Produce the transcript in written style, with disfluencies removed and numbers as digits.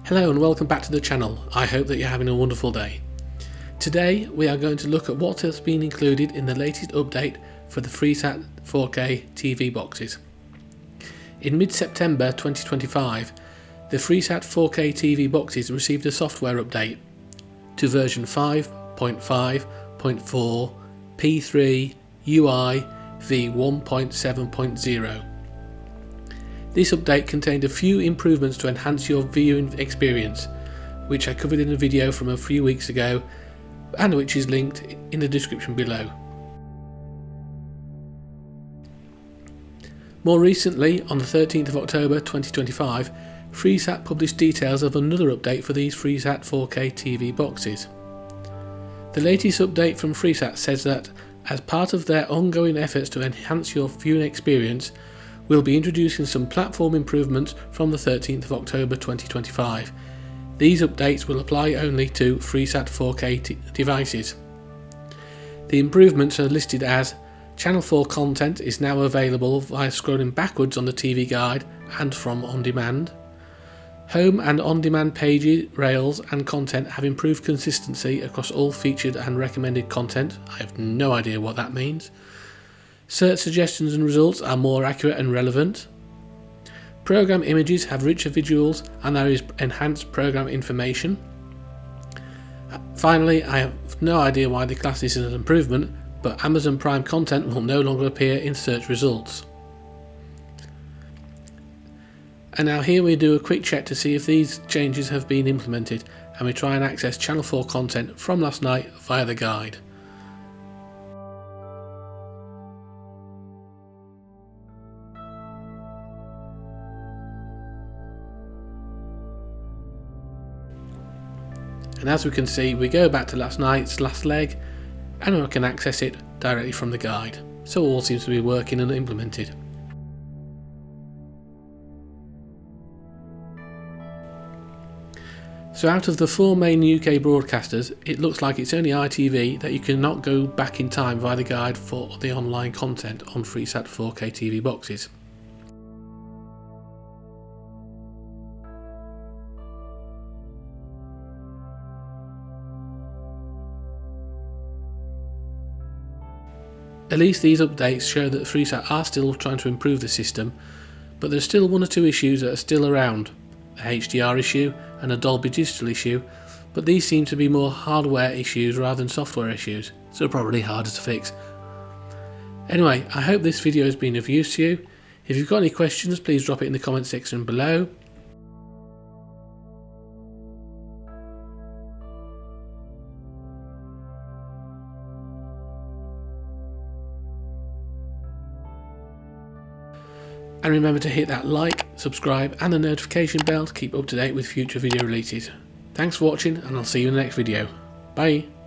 Hello and welcome back to the channel. I hope that you're having a wonderful day. Today we are going to look at what has been included in the latest update for the Freesat 4K TV boxes. In mid-September 2025, the Freesat 4K TV boxes received a software update to version 5.5.4 P3 UI v1.7.0. This update contained a few improvements to enhance your viewing experience, which I covered in a video from a few weeks ago and which is linked in the description below. More recently, on the 13th of October 2025, Freesat published details of another update for these Freesat 4K TV boxes. The latest update from Freesat says that, as part of their ongoing efforts to enhance your viewing experience, we'll be introducing some platform improvements from the 13th of October 2025. These updates will apply only to Freesat 4K devices. The improvements are listed as: Channel 4 content is now available via scrolling backwards on the TV guide and from on demand. Home and on-demand pages, rails and content have improved consistency across all featured and recommended content. I have no idea what that means. Search suggestions and results are more accurate and relevant. Program images have richer visuals and there is enhanced program information. Finally, I have no idea why they class this as an improvement, but Amazon Prime content will no longer appear in search results. And now here we do a quick check to see if these changes have been implemented, and we try and access Channel 4 content from last night via the guide. And as we can see, we go back to last night's last leg and we can access it directly from the guide. So all seems to be working and implemented. So out of the four main UK broadcasters, it looks like it's only ITV that you cannot go back in time via the guide for the online content on Freesat 4K TV boxes. At least these updates show that Freesat are still trying to improve the system, but there's still one or two issues that are still around. A HDR issue and a Dolby Digital issue, but these seem to be more hardware issues rather than software issues, so probably harder to fix. Anyway, I hope this video has been of use to you. If you've got any questions, please drop it in the comment section below. And remember to hit that like, subscribe and the notification bell to keep up to date with future video releases. Thanks for watching and I'll see you in the next video. Bye!